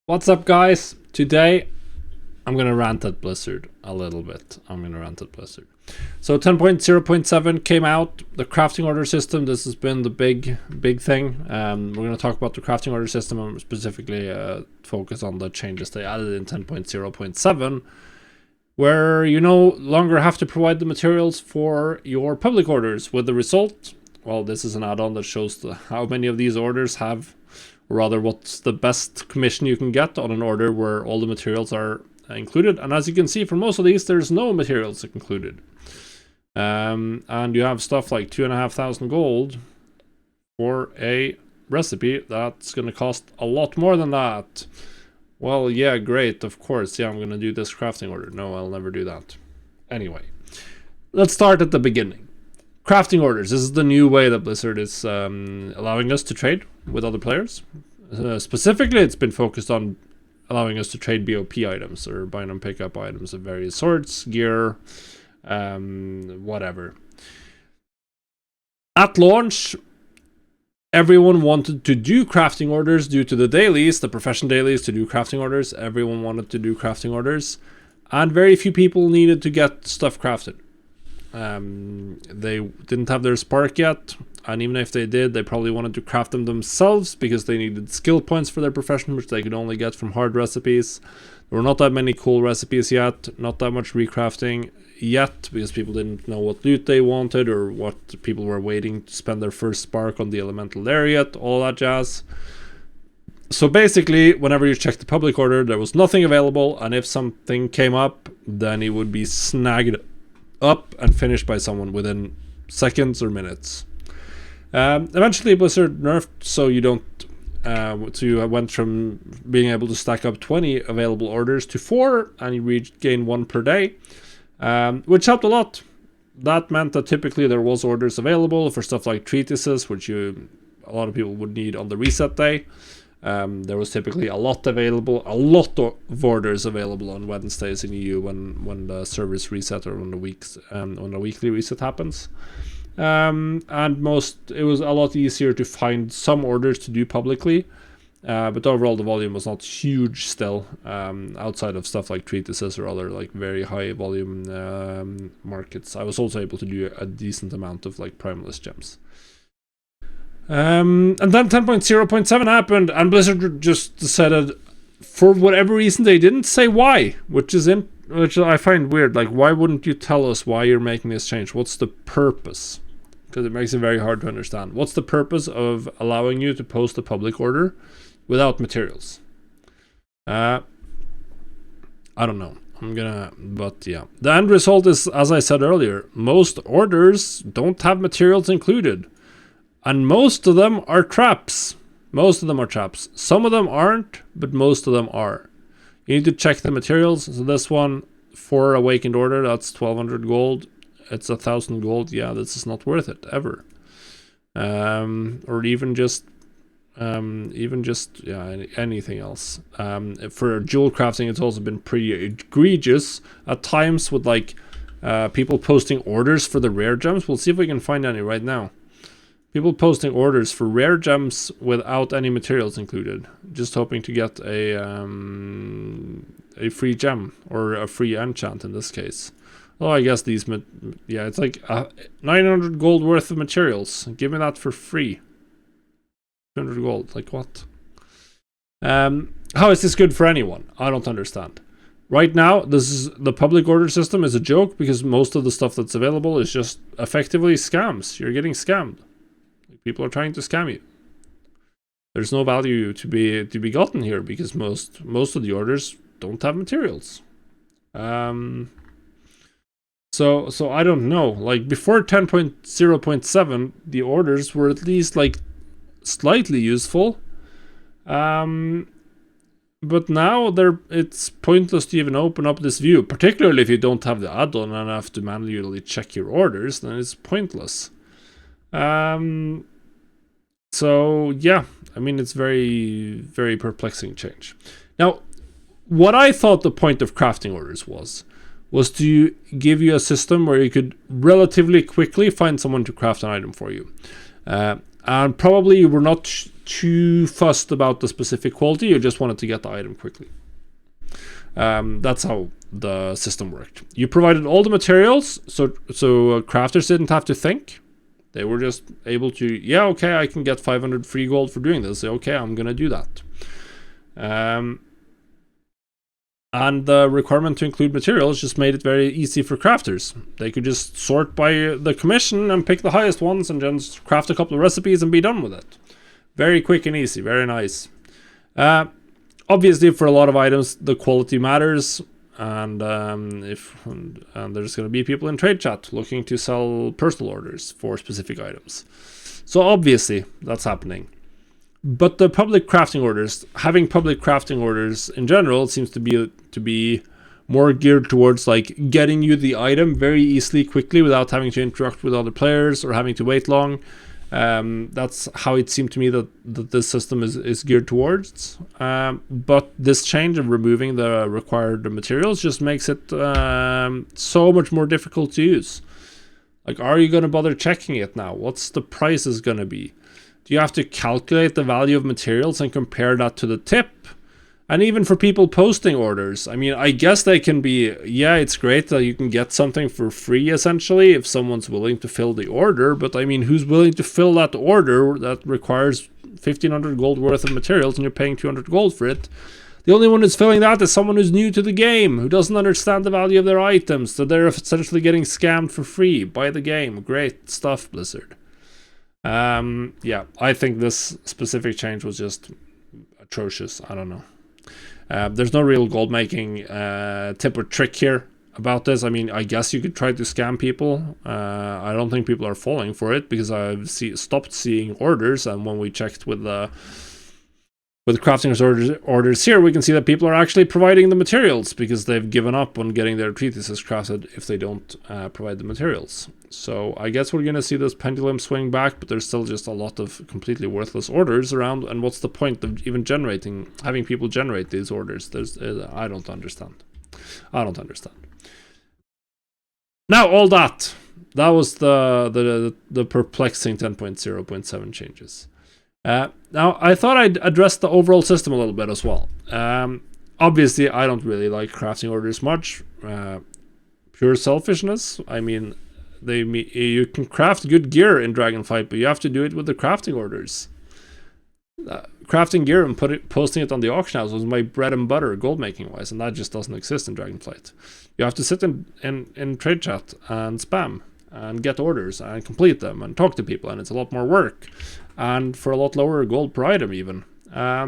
What's up, guys? Today I'm gonna rant at Blizzard a little bit. So 10.0.7 came out, the crafting order system. This has been the big thing. We're gonna talk about the crafting order system and specifically focus on the changes they added in 10.0.7, where you no longer have to provide the materials for your public orders. With the result, well, this is an add-on that shows how many of these orders have, or rather what's the best commission you can get on an order where all the materials are included. And as you can see, for most of these, there's no materials included. And you have stuff like 2,500 gold for a recipe that's going to cost a lot more than that. Well, yeah, great, of course. Yeah, I'm going to do this crafting order. No, I'll never do that. Anyway, let's start at the beginning. Crafting orders. This is the new way that Blizzard is allowing us to trade with other players. Specifically, it's been focused on allowing us to trade BOP items or buy and pick up items of various sorts, gear, whatever. At launch, everyone wanted to do crafting orders due to the dailies, the profession dailies, to do crafting orders. Everyone wanted to do crafting orders, and very few people needed to get stuff crafted. They didn't have their spark yet, and even if they did, they probably wanted to craft them themselves because they needed skill points for their profession, which they could only get from hard recipes. There were not that many cool recipes yet, not that much recrafting yet, because people didn't know what loot they wanted or what people were waiting to spend their first spark on the elemental lariat, all that jazz. So basically, whenever you checked the public order, there was nothing available, and if something came up, then it would be snagged up and finished by someone within seconds or minutes. Eventually, Blizzard nerfed so you don't. So you went from being able to stack up 20 available orders to 4, and you gain 1 per day, which helped a lot. That meant that typically there was orders available for stuff like treatises, which a lot of people would need on the reset day. There was typically a lot of orders available on Wednesdays in EU when the servers reset or when the weekly reset happens. And it was a lot easier to find some orders to do publicly, but overall the volume was not huge still, outside of stuff like treatises or other like very high volume markets. I was also able to do a decent amount of like primalist gems. And then 10.0.7 happened, and Blizzard just decided, for whatever reason, they didn't say why, which I find weird. Like, why wouldn't you tell us why you're making this change? What's the purpose? Because it makes it very hard to understand. What's the purpose of allowing you to post a public order without materials? I don't know. But yeah. The end result is, as I said earlier, most orders don't have materials included. And most of them are traps. Some of them aren't, but most of them are. You need to check the materials. So this one, for Awakened Order, that's 1,200 gold. It's 1,000 gold. Yeah, this is not worth it, ever. Or even just anything else. For jewel crafting, it's also been pretty egregious at times with like people posting orders for the rare gems. We'll see if we can find any right now. People posting orders for rare gems without any materials included, just hoping to get a free gem or a free enchant in this case. Oh, I guess it's like 900 gold worth of materials. Give me that for free. 200 gold, like what? How is this good for anyone? I don't understand. Right now, the public order system is a joke because most of the stuff that's available is just effectively scams. You're getting scammed. People are trying to scam you. There's no value to be gotten here because most of the orders don't have materials. So I don't know. Like before 10.0.7, the orders were at least like slightly useful. But now it's pointless to even open up this view, particularly if you don't have the add-on and have to manually check your orders. Then it's pointless. So yeah, I mean, it's very, very perplexing change. Now, what I thought the point of crafting orders was to give you a system where you could relatively quickly find someone to craft an item for you. And probably you were not too fussed about the specific quality. You just wanted to get the item quickly. That's how the system worked. You provided all the materials, so crafters didn't have to think. They were just able to, yeah, okay, I can get 500 free gold for doing this. Okay, I'm gonna do that. And the requirement to include materials just made it very easy for crafters. They could just sort by the commission and pick the highest ones and just craft a couple of recipes and be done with it. Very quick and easy, very nice. Obviously, for a lot of items, the quality matters, and there's going to be people in trade chat looking to sell personal orders for specific items. So obviously, that's happening. But the public crafting orders, having public crafting orders in general, seems to be more geared towards like getting you the item very easily, quickly, without having to interact with other players or having to wait long. That's how it seemed to me that this system is geared towards. But this change of removing the required materials just makes it so much more difficult to use. Like, are you going to bother checking it now? What's the prices going to be? Do you have to calculate the value of materials and compare that to the tip? And even for people posting orders, I mean, I guess they can be, yeah, it's great that you can get something for free, essentially, if someone's willing to fill the order. But I mean, who's willing to fill that order that requires 1,500 gold worth of materials and you're paying 200 gold for it? The only one who's filling that is someone who's new to the game, who doesn't understand the value of their items, so they're essentially getting scammed for free by the game. Great stuff, Blizzard. Yeah, I think this specific change was just atrocious. I don't know. There's no real gold making tip or trick here about this. I mean, I guess you could try to scam people. I don't think people are falling for it because I've stopped seeing orders, and when we checked with crafting orders here, we can see that people are actually providing the materials because they've given up on getting their treatises crafted if they don't provide the materials. So I guess we're going to see this pendulum swing back, but there's still just a lot of completely worthless orders around. And what's the point of even having people generate these orders? I don't understand. Now, all that was the perplexing 10.0.7 changes. Now, I thought I'd address the overall system a little bit as well. Obviously, I don't really like crafting orders much. Pure selfishness. I mean, you can craft good gear in Dragonflight, but you have to do it with the crafting orders. Crafting gear and posting it on the auction house was my bread and butter, gold making wise, and that just doesn't exist in Dragonflight. You have to sit in trade chat and spam and get orders and complete them and talk to people, and it's a lot more work. And for a lot lower gold per item even. I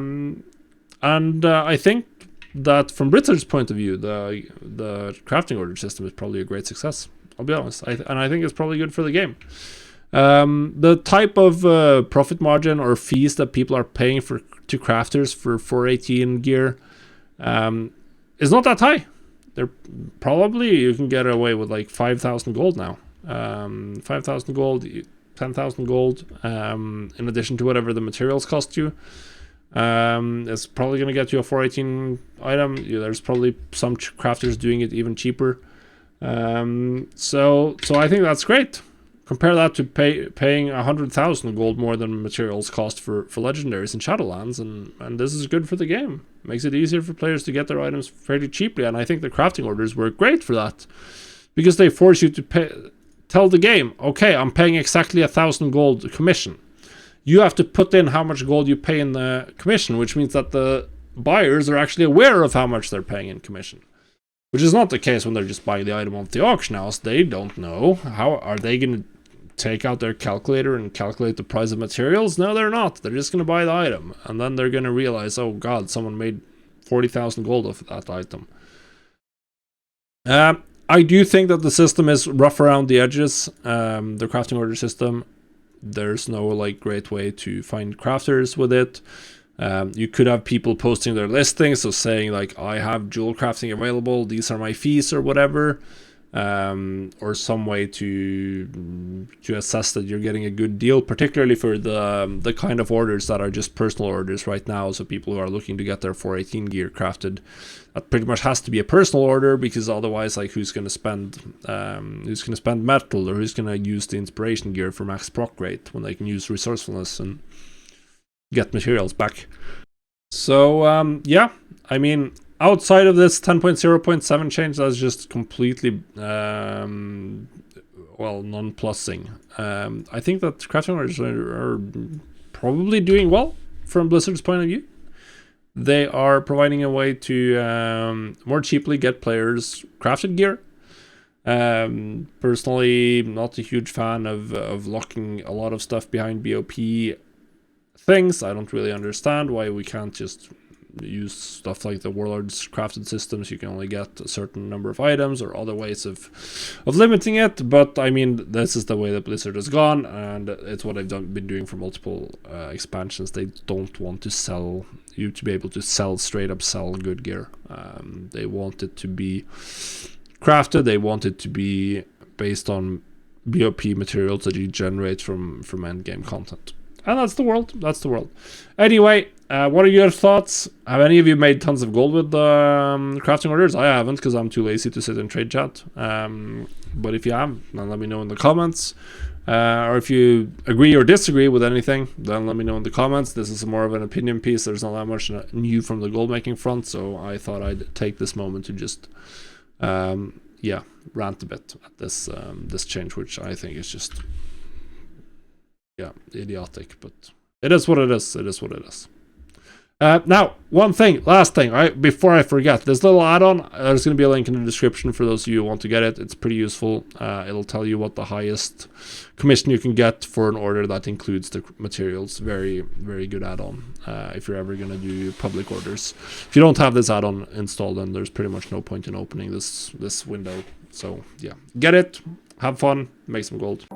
think that from Blizzard's point of view, the crafting order system is probably a great success. I'll be honest. And I think it's probably good for the game. The type of profit margin or fees that people are paying to crafters for 418 gear is not that high. They're probably, you can get away with like 5,000 gold now. 5,000 gold, 10,000 gold, in addition to whatever the materials cost you. It's probably going to get you a 418 item. There's probably some crafters doing it even cheaper. So I think that's great. Compare that to paying 100,000 gold more than materials cost for legendaries in Shadowlands, and this is good for the game. Makes it easier for players to get their items fairly cheaply, and I think the crafting orders work great for that, because they force you to tell the game, okay, I'm paying exactly 1,000 gold commission. You have to put in how much gold you pay in the commission, which means that the buyers are actually aware of how much they're paying in commission. Which is not the case when they're just buying the item off the auction house. They don't know. How are they going to take out their calculator and calculate the price of materials? No, they're not. They're just going to buy the item. And then they're going to realize, oh god, someone made 40,000 gold off of that item. I do think that the system is rough around the edges. The crafting order system, there's no like great way to find crafters with it. You could have people posting their listings, so saying like, I have jewel crafting available, these are my fees or whatever, or some way to assess that you're getting a good deal, particularly for the kind of orders that are just personal orders right now. So people who are looking to get their 418 gear crafted, that pretty much has to be a personal order, because otherwise, like, who's going to spend metal, or who's going to use the inspiration gear for max proc rate when they can use resourcefulness? And get materials back. So yeah, I mean, outside of this 10.0.7 change, that's just completely well, non-plussing. I think that crafting orders are probably doing well from Blizzard's point of view. They are providing a way to more cheaply get players crafted gear. Personally, not a huge fan of locking a lot of stuff behind BOP things. I don't really understand why we can't just use stuff like the Warlord's crafted systems. You can only get a certain number of items, or other ways of limiting it. But I mean, this is the way that Blizzard has gone, and it's what they've been doing for multiple expansions. They don't want to sell you to be able to straight up sell good gear. They want it to be crafted. They want it to be based on BOP materials that you generate from end game content. And that's the world. That's the world. Anyway, what are your thoughts? Have any of you made tons of gold with crafting orders? I haven't, because I'm too lazy to sit and trade chat. But if you have, then let me know in the comments. Or if you agree or disagree with anything, then let me know in the comments. This is more of an opinion piece. There's not that much new from the gold making front, so I thought I'd take this moment to just yeah, rant a bit at this this change, which I think is just, yeah, idiotic, but it is what it is. It is what it is. Now, last thing, right, before I forget, this little add-on, there's going to be a link in the description for those of you who want to get it. It's pretty useful. It'll tell you what the highest commission you can get for an order that includes the materials. Very, very good add-on if you're ever going to do public orders. If you don't have this add-on installed, then there's pretty much no point in opening this window. So yeah, get it, have fun, make some gold.